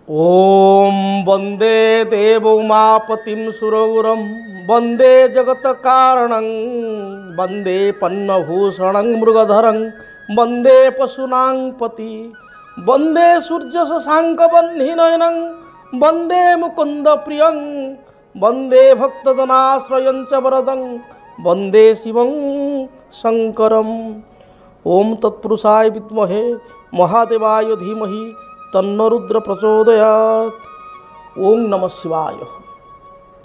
ओम वंदे देवोमापतिं सुरगुरं वंदे जगत कारणं वंदे पन्नभूषणं मृगधरं वंदे पशूनां पति वंदे सूर्य शशांक वह्निनयनं वंदे मुकुंद प्रियं वंदे भक्तजनाश्रयं च वरदं वंदे शिवं शंकरम्। ओम तत्पुरुषाय विद्महे महादेवाय धीमहि तन्नो रुद्र प्रचोदयात्। ओम नमः शिवाय।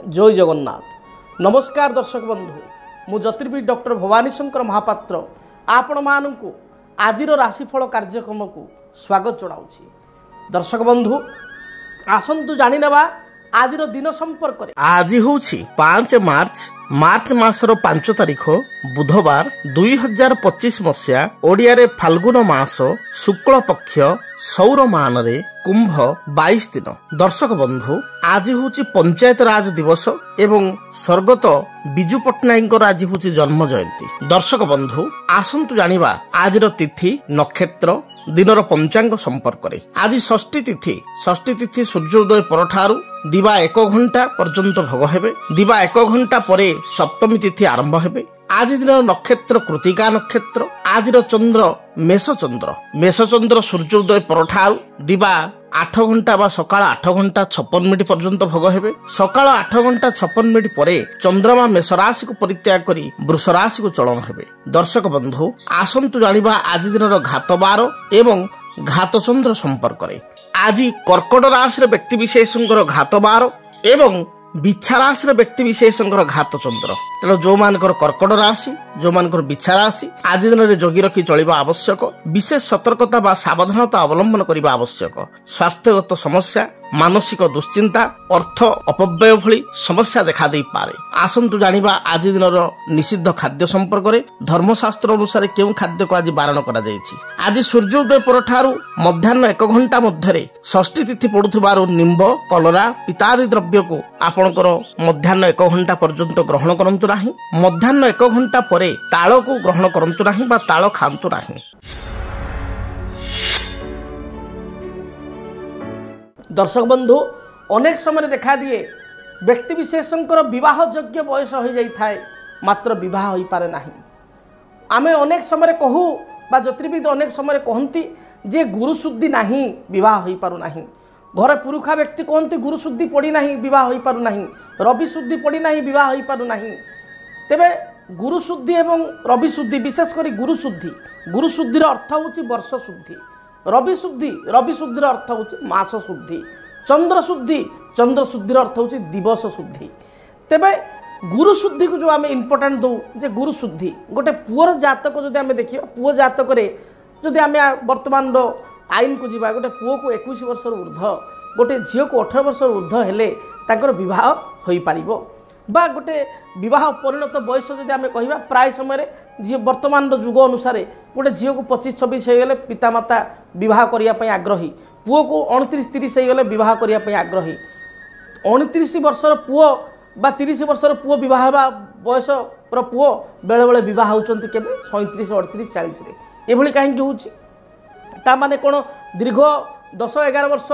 जय जगन्नाथ। नमस्कार दर्शक बंधु, मु ज्योतिर्विद डॉक्टर भवानी शंकर महापात्र आपण मानू आज राशिफल कार्यक्रम को स्वागत जनाऊँगी। दर्शक बंधु आसतु जाणीनेबा आज दिन संपर्क में। आज हूँ 5 मार्च मासर 5 तारिख बुधवार 2025 मसीहा ओडिया रे फाल्गुन मास शुक्ल पक्ष सौर मान रे कुंभ 22 दिन। दर्शक बंधु आज हूँ पंचायत राज दिवस एवं स्वर्गत विजु पट्टनायक आज हूँ जन्म जयंती। दर्शक बंधु आसतु जानिबा आज तिथि नक्षत्र दिनर पंचांग संपर्क में। आज षष्ठी तिथि सूर्योदय परठारु दिवा 1 घंटा पर्यंत भोग हेबे। दिवा 1 घंटा परे सप्तमी तिथि आरंभ हेबे। आज दिन नक्षत्र कृतिका नक्षत्र। आज चंद्र मेष चंद्र सूर्योदय परठारु दिवा 8 घंटा बा सकाळ 8 घंटा 56 मिनिट पर्यंत भोग हेबे। सकाळ 8 घंटा 56 मिनिट परे चंद्रमा मेष राशि को परित्याग करी वृष राशि को चलन हेबे। दर्शक बंधु आसंतु जानिबा आज दिनर घात बार एवं घात चंद्र संपर्क रे। आज कर्कट राशि व्यक्ति विशेषଙ୍କର घात बार एवं बिछा राशि व्यक्ति विशेषଙ୍କର घात चंद्र। तेणु जो मानकर कर्कट राशि जो मानकर बिछा राशि आज दिन में जगी रखी चलिबा आवश्यक। विशेष सतर्कता बा सावधानता अवलंबन करबा आवश्यक। स्वास्थ्यगत समस्या मानसिक दुश्चिंता अर्थ अपव्यय भली समस्या देखा दे पारे। आसंतु जानिबा आज दिनर निषिद्ध खाद्य संपर्क में। धर्मशास्त्र अनुसार केउं खाद्य को आज बारण करा जायछि। आज सूर्योदय परठारु मध्याह्न 1 घंटा मध्यरे षष्ठी तिथि पड़ुथिबारु निंब कलरा पितादि द्रव्य को आपणकर मध्याह्न 1 घंटा पर्यंत ग्रहण करंतु नाही। मध्याह्न 1 घंटा परे ताଳ को ग्रहण करंतु नाही बा ताଳ खांतु नाही। दर्शक बंधु अनेक समय देखा दिए व्यक्ति विशेषकर विवाह योग्य बयस हो जाई थाए मात्र विवाह हो पारे नाही। आमे अनेक समय कहू बा ज्योतिर्विद अनेक समय कहती जे गुरु शुद्धि नाही विवाह हो पारु नाही। घर पुरुखा व्यक्ति कहते गुरु शुद्धि पड़ी नाही विवाह हो पारु नाही। रवि शुद्धि पड़ी नाही विवाह हो पारु नाही। तेबे गुरु शुद्धि एवं रवि शुद्धि विशेषकर गुरु शुद्धिर अर्थ होची वर्ष शुद्धि। रवि शुद्धिर अर्थ होची मास शुद्धि। चंद्र शुद्धिर अर्थ होची दिवस शुद्धि। तेबे गुरु शुद्धि को जो आम इम्पोर्टाट दौ जे गुरु शुद्धि गोटे पुअर जातक जो आम देखा पुओ जातक जदि आम वर्तमान आईन को जीवा गोटे पुओ को 21 वर्ष ऊर्ध गोटे झील को 18 वर्ष ऊर्ध हेले तांकर विवाह हो पारिबो बा गोटे विवाह परिणत बयस जदि आम कहिबा प्राय समय जी वर्तमान जुग अनुसार गोटे झील को 25-26 हो पितामाता विवाह करने आग्रही। पुओ को 29-30 हो विवाह करने आग्रही। 29 वर्षर पुओ बा 30 वर्षर पुओ विवाह बयस पुओ बेले बेले विवाह होचंती केबे 37-38-40 एभली कहीं होची। तामाने कोन दीर्घ 10-11 वर्ष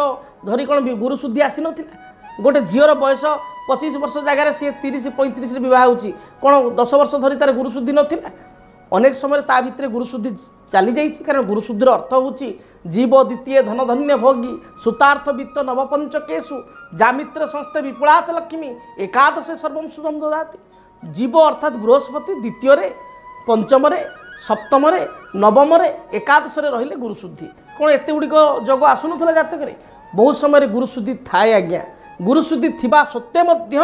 धरी कोन गुरु शुद्धि आसी नथिला। गोटे झीर बयस 25 वर्ष जगार सी 30-35 विवाह होची कोन 10 वर्ष धरी तार गुरु शुद्धि नथिला। अनेक समय ता भितर गुरु शुद्धि चली जाइछि। कारण गुरु शुद्धिर अर्थ होची जीव द्वितीय धन धन्य भोगी सुतार्थ वित्त नवपंचकेशु जामित्र संस्थे विपुलाच लक्ष्मी एकादश सर्वं शुभं ददाति। जीव अर्थात बृहस्पति द्वितीय पंचम सप्तम नवम एकादश रहिले गुरु शुद्धि। कौन एत गुड़िक जोग आसुन जातक बहुत समय गुरु शुद्धि थाए। आज्ञा गुरु शुद्धि थिबा सत्वे मध्य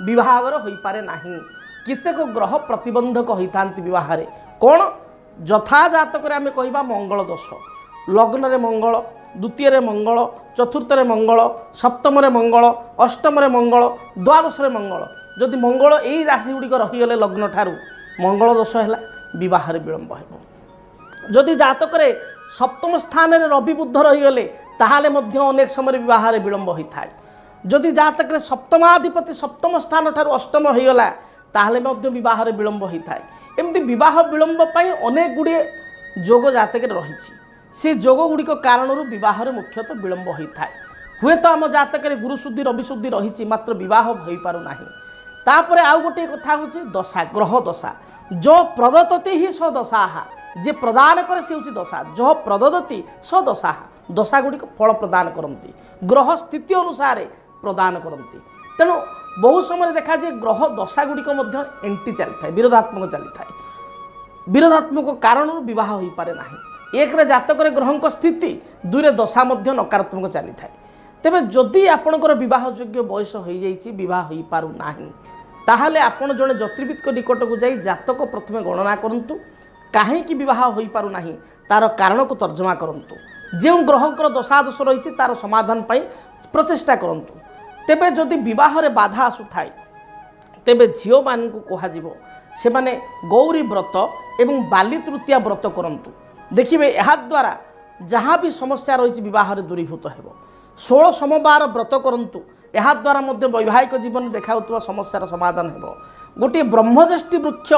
विवाहर हो पारे नाही। केतेक ग्रह प्रतिबंधक होता विवाह रे। कौन यथा जातक आम कहिबा मंगल दोष लग्न रे मंगल द्वितीय रे मंगल चतुर्थ रे मंगल सप्तम रे मंगल अष्टम रे मंगल द्वादश रे मंगल जदि मंगल एई राशि गुड़िक रहीगले लग्न ठारू मंगल दोष है विवाह विलंब हो। जदि जातक सप्तम स्थान रे रवि बुध रहीगले ताहाले मध्य अनेक समय विवाह विलंब होता है। जदि जातक सप्तमाधिपति सप्तम स्थान ठारू अष्टम होगला ताहले मध्य विवाह विलंब होता है। एमती विवाह विलंब पाई अनेक गुड़िए जोग जातक रही से जोग गुड़िक कारण विवाह मुख्यतः विलंब होता है। हुए तो आम जातक गुरुशुद्धि रविशुद्धि रही मात्र बह हो पारना। तापर आउ गोटे कथा हूँ दशा ग्रह दशा जो प्रदत्ति ही स दशा जे प्रदान करे से हूँ दशा जो प्रदत्ति स दशा दशा गुड़िक फल प्रदान करती ग्रह स्थिति अनुसार प्रदान करती। तेणु बहु समय देखा जाए ग्रह दशा गुड़िक एंटी चली विरोधात्मक चली था विरोधात्मक कारण बह हो पारे ना। एक जातक ग्रह स्थिति दुई दशा नकारात्मक चली था। तेबे जदि आपणकर विवाह योग्य बयस हो जाए हो पारु नाही ताहले आपण जड़े ज्योतिर्विद निकट को जाई जातक प्रथमे गणना करंतु कहीं विवाह हो पारु नाही तार कारण को तर्जमा करंतु जो ग्रहंकर दशादोष रही तार समाधान पाई प्रचेष्टा करंतु। तेबे जदि विवाह रे बाधा आसु थाए तेबे झियो मान को कहा जीवो से माने गौरी व्रत एवं बाली तृतीया व्रत करंतु। देखिबे एहा द्वारा जहाँ भी समस्या रही विवाह रे दूरीभूत हेबो। 16 सोमवार व्रत करंतु एहा द्वारा मध्य वैवाहिक जीवन देखाउतबा समस्यार समाधान हेबो। गोटे ब्रह्मज्येष्ठी वृक्ष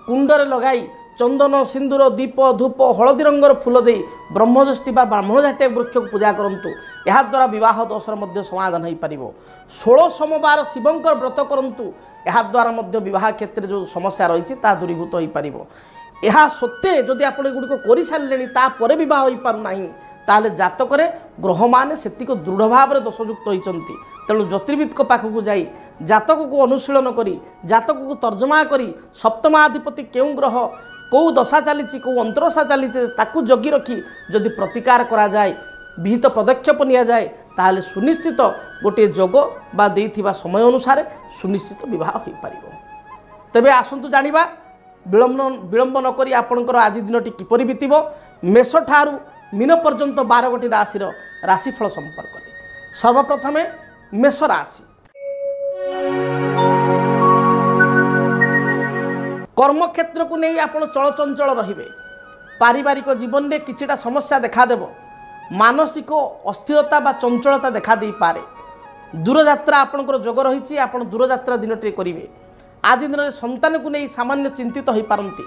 कुंडरे लगाई चंदन सिंदूर दीप धूप हलदी रंगर फूल दे ब्रह्मज्येष्ठी बा ब्राह्मणझाटे वृक्ष को पूजा करंतु एहा द्वारा विवाह दोषर मध्य समाधान हो पारिबो। 16 सोमवार शिवंकर व्रत करंतु एहा द्वारा मध्य विवाह क्षेत्र जो समस्या रही ता दूरीभूत हो पारिबो। एहा सत्ते जदि आपण गुड़िक कर सारे तापर बह हो पारु नाही ताले जातक ग्रह मान से दृढ़ भाव में दोषयुक्त होती। तेणु ज्योतिर्विद पाखक जाई जातक को अनुशीलन करी जातक को तर्जमा करी सप्तमाधिपति क्यों ग्रह कौ दशा चली कौ अंतरदशा चली ताकू जगी रखी जदि प्रतिकार करा जाए विहित पदक्षेप निया जाए ताहले सुनिश्चित गोटे जोग बा देइथिबा समय अनुसार सुनिश्चित विवाह हो पारिबो। तेबे आसंतु जानिबा विलंब नकरी आपणकर आज दिनटी किपरि बीतिबो। मेष ठारू मीन पर्यंत 12 गोटी राशि राशिफल संपर्क में सर्वप्रथमे मेष राशि कर्म क्षेत्र को नहीं आप चलचंचल रहिबे। पारिवारिक जीवन में किछिटा समस्या देखा देव। मानसिक अस्थिरता बा चंचलता देखा दे पारे। दूरयात्रा आपणकर जोग रही आप दूरयात्रा दिनटे करेंगे। आज दिन में संतान को नहीं सामान्य चिंतित हो पारती।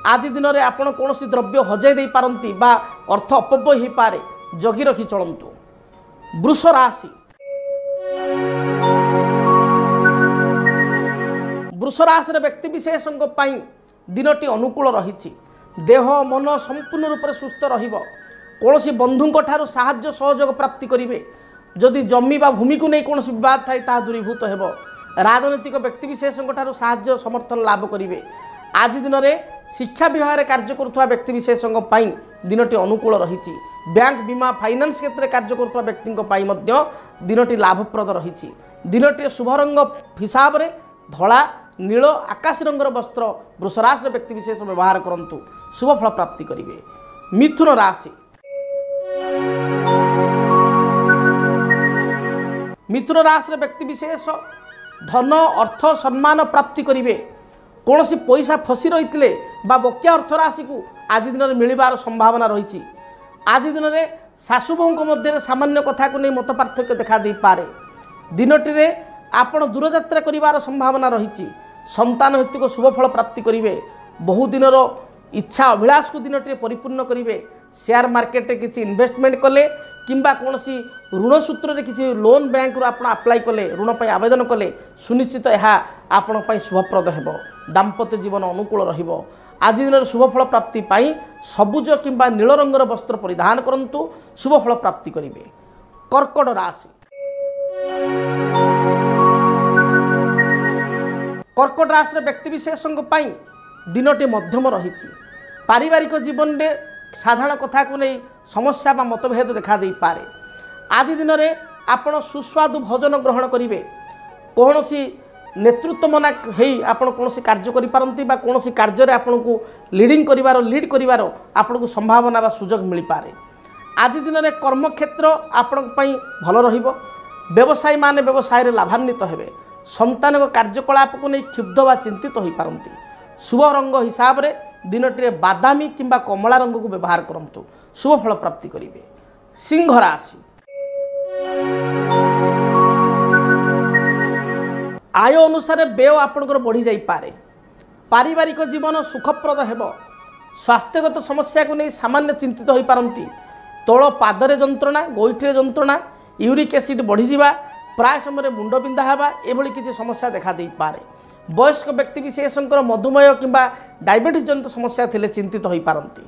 आज दिन में आप कौन द्रव्य हजई दे पारती बा अर्थ अपव्यय हो पारे जगी रखी चलतु। वृष राशि वृष राशि व्यक्ति विशेष दिनटी अनुकूल रही। देह मन संपूर्ण रूप से सुस्थ रहिबो। कौनसी बंधुंक ठारू साहाय्य सहयोग प्राप्ति करेंगे। जदि जमी बा भूमि को नहीं कौन विवाद थाए ता दूरीभूत हेबो। राजनीतिक व्यक्ति विशेष साहाय्य समर्थन लाभ करेंगे। आज दिन में शिक्षा विभाग में कार्य करुवा व्यक्ति विशेष दिनटी अनुकूल रही। बैंक बीमा फाइनान्स क्षेत्र में कार्य करुवा व्यक्ति दिनटी लाभप्रद रही। दिनटी शुभ रंग हिसाब से धला नील आकाश रंगर वस्त्र वृष राशि व्यक्ति विशेष व्यवहार करंतु शुभ फल प्राप्ति करेंगे। मिथुन राशि मिथुन राशि व्यक्ति विशेष धन अर्थ सम्मान प्राप्ति करेंगे। कौन सी पैसा फसी रही बा बकिया अर्थ राशि को आज दिन में मिलबार संभावना रही। आज दिन में सासु बों मध्य सामान्य कथा को नहीं मत पार्थक्य देखा दे पारे। दिनटी आपण दूरयात्रा करिवार संभावना रही। संतान हेतु को शुभ फल प्राप्ति करेंगे। बहु दिन इच्छा अभिलाष को दिनटी परिपूर्ण करेंगे। शेयर मार्केट किसी इन्वेस्टमेंट कले किंबा कौन सी ऋण सूत्र किसी लोन बैंक आप अप्लाई कले ऋण पर आवेदन कले सुनिश्चित यह आपण शुभप्रद हेबो। दाम्पत्य जीवन अनुकूल रहिबो। आज दिन शुभ फल प्राप्ति पाई सबुज किंबा नील रंगर वस्त्र परिधान करंतु शुभ फल प्राप्ति करेंगे। कर्कट राशि कर्कट राशि व्यक्ति विशेष दिनटी मध्यम रही। पारिवारिक जीवन में साधारण कथा को नहीं समस्या बा मतभेद देखा दे पारे। आज दिन में आपण सुस्वादु भोजन ग्रहण करेंगे। कौन सी नेतृत्व मना आपण कौन कार्य करिपारंती बा कौन कार्य आपण को लीडिंग करिवार लीड करिवार आपण को संभावना बा सुजोग मिल पारे। आज दिन में कर्म क्षेत्र आपण पई भल रहिबो। व्यवसायी माने व्यवसाय रे लाभान्वित हेबे। संतान को कार्यकलाप को नहीं क्षुब्ध बा चिंतित हो पारंती। शुभ रंग हिसाब रे दिनटी बादामी किंबा कमला रंग को व्यवहार करंतु शुभ फल प्राप्ति करेंगे। सिंह राशि आय अनुसार व्यय आपणकर बढ़ी जाई पारे। पारिवारिक जीवन सुखप्रद हेबो। स्वास्थ्यगत समस्या को नहीं सामान्य चिंतित हो पारंती। तोल पादरे जंत्रणा गोईठी जंत्रणा यूरिक एसिड बढ़ीजा प्राय समय मुंड बिंधा हेबा एभली किसी समस्या देखा दे पारे। वयस्क व्यक्ति विशेषकर मधुमेह किंबा डायबिटीज जनित समस्या थिले चिंतित होई पारंती।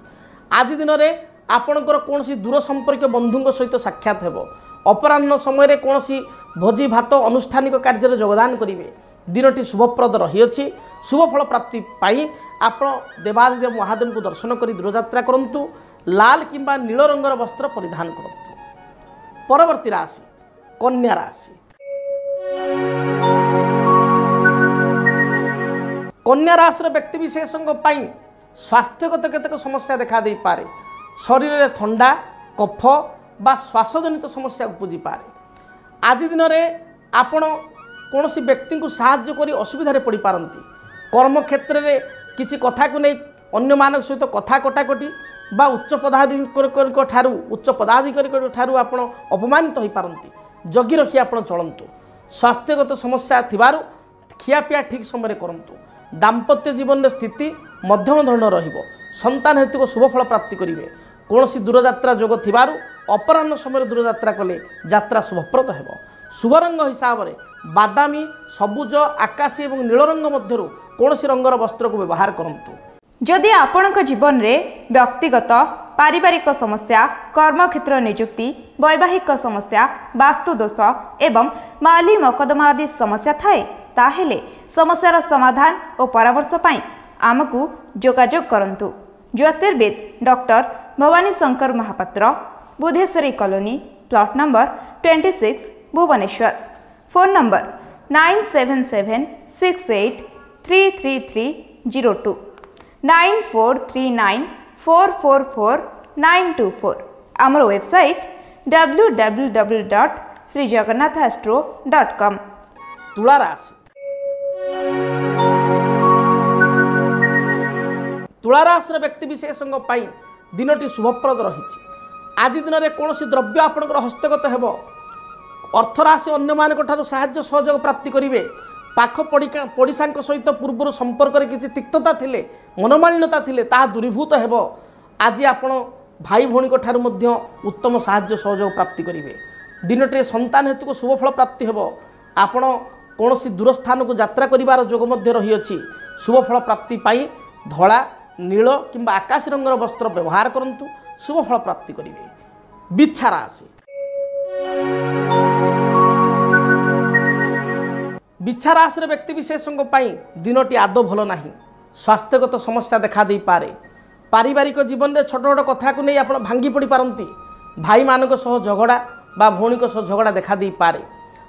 आज दिन में आपणकर कौन दूर संपर्क बंधु सहित साक्षात हेबो। अपराह्न समय कौन भोजी भात अनुष्ठानिक कार्य योगदान करेंगे। दिनटी शुभप्रद रही। शुभफल प्राप्ति पाई आप देवादिदेव महादेव को दर्शन कर दूरयात्रा करंतु। लाल किंबा नील रंगर वस्त्र परिधान करंतु। परवर्ती राशि कन्या राशि। कन्या राशि व्यक्ति विशेषों स्वास्थ्यगत केतक समस्या देखा दे पारे। शरीर में ठंडा कफ बा श्वासजनित समस्या उपजी पारे। आज दिन में आपण कौन व्यक्ति को साहाय्य कर असुविधा पड़ पारती। कर्म क्षेत्र में किसी कथा को नहीं अन्य मान सहित कथा कटाकटी बा उच्च पदाधिकारी ठारू आपण अपमानित हो पारती। जगी रखी आप चलतु। स्वास्थ्यगत समस्या थिबारु खियापिया ठीक समय करंतु। दाम्पत्य जीवन में स्थिति मध्यम धरण रहिबो। संतान हेतु शुभफल प्राप्ति करेंगे। कौन दूरयात्रा जोग थिबारु अपराह्न समय दूरयात्रा कले यात्रा शुभप्रद हेबो। शुभ रंग हिसाब से बादामी सबुज आकाशी और नील रंग मध्यरु कौन रंगर वस्त्र को व्यवहार करंतु। जदि आपणक जीवन में व्यक्तिगत पारिवारिक समस्या कर्मक्षेत्र नियुक्ति वैवाहिक समस्या वास्तुदोष एवं माली मकदमा आदि समस्या थाए ताहेले समस्यार समाधान और परामर्श पाई आमको जोगाजोग करंतु। ज्योतिर्विद doctor Bhabani Shankar Mahapatra Budheswari colony plot number 26 Bhubaneswar. Phone number 9776833302 9439444924। आमर वेबसाइट www.srijagannathastro.com। तुला राशि। तुला राशि व्यक्ति विशेषों दिनटी शुभप्रद रही। आज दिन में कौन द्रव्य आपंकर हस्तगत हेब। अर्थराशि अन्य मानक साहाय्य सहयोग प्राप्ति करेंगे। पाख पड़िशा सहित पूर्व संपर्क में किसी तिक्तता थिले मनोमालिन्यता थिले ताहा दूरीभूत हेब। आज आपण भाई भौणी उत्तम साहाय्य सहयोग प्राप्ति करेंगे। दिनटे संतान हेतु शुभफल प्राप्ति हेब। आपण कौन दूर स्थान को यात्रा करिवार जोग मध्य रही अछि। शुभफल प्राप्ति पाई धला नील किंबा आकाशी रंगर वस्त्र व्यवहार करंतु। शुभफल प्राप्ति करेंगे। बिच्छा राशि। बिच्छा राशि व्यक्ति विशेषों दिनटी आदौ भल नहीं। स्वास्थ्यगत समस्या देखा दे पारे। पारिवारिक जीवन में छोट छोट कथा को नहीं आप भांगी पड़ पारती। भाई मानक सह झगड़ा बा भौणी सह झगड़ा देखा दे पारे।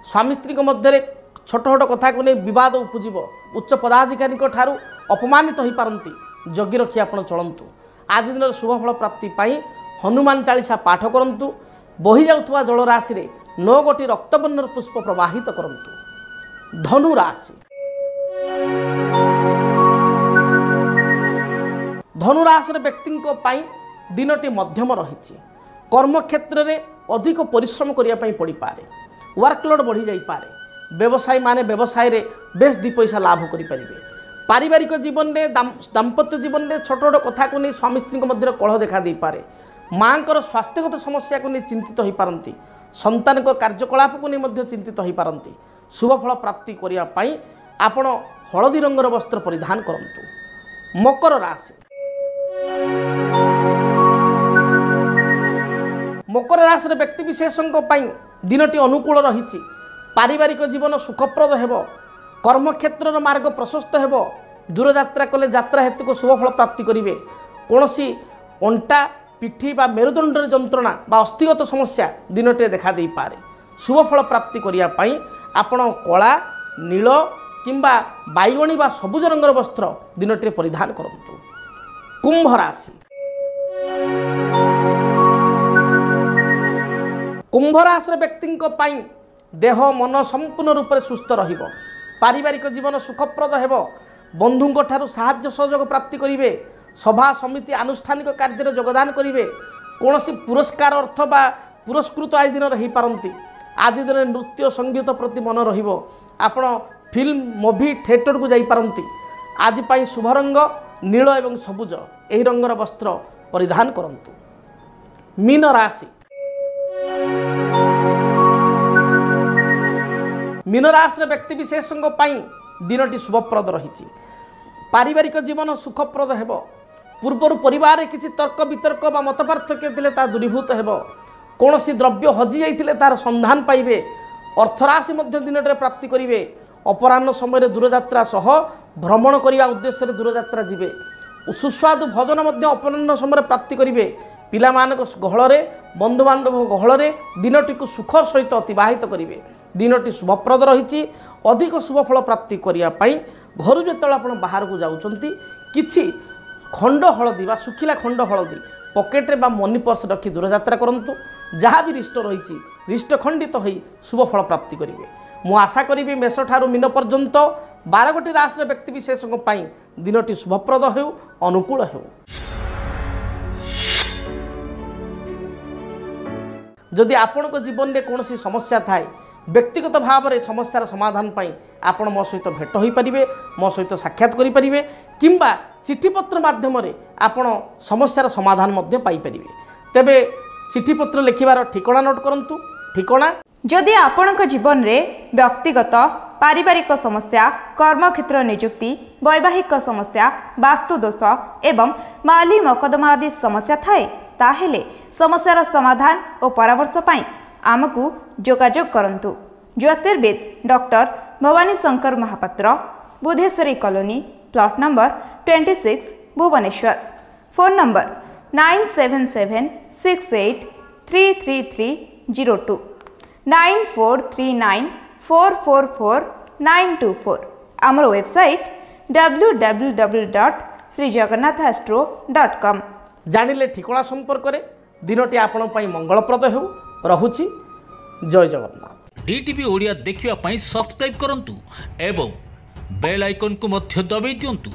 स्वामी स्त्री मध्य छोट छोट कथा को नहीं विवाद उपजीव। उच्च पदाधिकारी ठारू अपमानित हो पारती। जगी रखी आप चलतु। आज दिन शुभफल प्राप्ति पाई हनुमान चालीसा पाठ करंतु। बही जाउथुवा जल राशि रे 9 गोटी रक्तवर्णर पुष्प प्रवाहित करंतु। धनु राशि। धनु राशि व्यक्ति दिनटी मध्यम रही। कर्मक्षेत्र में अधिक परिश्रम करने पड़ पारे। वर्कलोड बढ़ी जाई पारे। व्यवसायी माने व्यवसाय रे बेस 2 पैसा लाभ करें। पारिवारिक जीवन में दाम्पत्य जीवन में छोट छोट कथा को नहीं स्वामी स्त्री मध्य कलह देखा दे पारे। माँ को स्वास्थ्यगत समस्या को नहीं चिंतित हो पारती। संतान को कार्यकलाप को नहीं चिंतित हो पारती। शुभफल प्राप्ति करने आपण हलदी रंगर वस्त्र परिधान करंतु। मकर राशि। मकर राशि व्यक्ति विशेषों दिनटी अनुकूल रही। पारिवारिक जीवन सुखप्रद हेब। कर्मक्षेत्र मार्ग प्रशस्त हेब। दूरयात्रा कले यात्रा हेतु को शुभफल प्राप्ति करेंगे। कौन अंटा पिठी बा मेरुदंड जंत्रणा बा अस्थिगत समस्या दिनटे देखा दे पारे। शुभफल प्राप्ति करने आपण कला नील किंबा बैगणी बा सबुज रंगर वस्त्र दिनटे परिधान करंतु। कुंभ राशि। कुंभ राशि व्यक्ति देह मन संपूर्ण रूप से सुस्थ रहिबो। पारिवारिक जीवन सुखप्रद हेब। बंधुओं ठारू साहाय्य सहयोग प्राप्ति करेंगे। सभा समिति आनुष्ठानिक कार्य योगदान करेंगे। कौन पुरस्कार अर्थ बा पुरस्कृत आज दिन रही पारती। आज दिन नृत्य संगीत प्रति मन रहिबो। आपण फिल्म मूवी थिएटर को जाई पारती। आज पाई शुभ रंग नील एवं सबुज यही रंगर वस्त्र परिधान करंतु। मीन राशि। मीन राशि व्यक्तिशेषों दिनटी शुभप्रद रही पारिवारिक जीवन सुखप्रद हेब पूर्वर परिवार किसी तर्क वितर्क बा मत पार्थक्य थे दूरीभूत हेब कौन सी द्रव्य हजि जाइए तार संधान पाइबे अर्थराशि दिनटे प्राप्ति करेंगे अपराह्न समय दूरयात्रा सह भ्रमण करने उद्देश्य दूरयात्रा जीवे सुस्वादु भोजन अपराह्न समय प्राप्ति करेंगे पिला गहल बंधुबांधव गहल दिनटी को सुख सहित अतिबाहित करेंगे दिनटी शुभप्रद रही अधिक शुभफल प्राप्ति करने घर जो आप बाहर को जाऊँगी किछि खंड हलदी बा सुखिला खंड हलदी पकेट्रे बा मनी पर्स रखी दूरयात्रा करूँ जहाँ भी रिष्ट रही रिष्ट खंडित हो शुभफल प्राप्ति करेंगे मु आशा करी मेष ठारू मीन पर्यंत 12 गोटी राशि व्यक्तिशेषों दिनटी शुभप्रद हो अनुकूल हो। जदि आपण जीवन में कौन समस्या थाए व्यक्तिगत भाव में समस्यार समाधान पाई आपण मो सहित भेट हो पारे मो सहित साक्षात करें किंबा चिठीपत्र माध्यम आपण समस्यार समाधान पाइपर तेबे चिठीपत्र लिखिबार ठिकाना नोट करंतु ठिकाना जदि आपणक जीवन में व्यक्तिगत पारिवारिक समस्या कर्मक्षेत्र नियुक्ति वैवाहिक समस्या वास्तुदोष एवं माली मकदमा आदि समस्या थाए ताहेले समस्यार समाधान और परामर्श पाई आमको जोगाजोग करंतु। ज्योतिर्विद doctor Bhabani Shankar Mahapatra Budheswari colony plot number 26 Bhubaneswar phone number 9776833302 9439444924 आमर वेबसाइट www.srijagannathastro.com जानिले ठिकाना संपर्क में दिनटी आपण मंगलप्रद हो रहुछि। जय जगन्नाथ। डीटीवी ओडिया देखिवा सब्सक्राइब करंतु एवं बेल आइकन को मध्य दबाई दियंतु।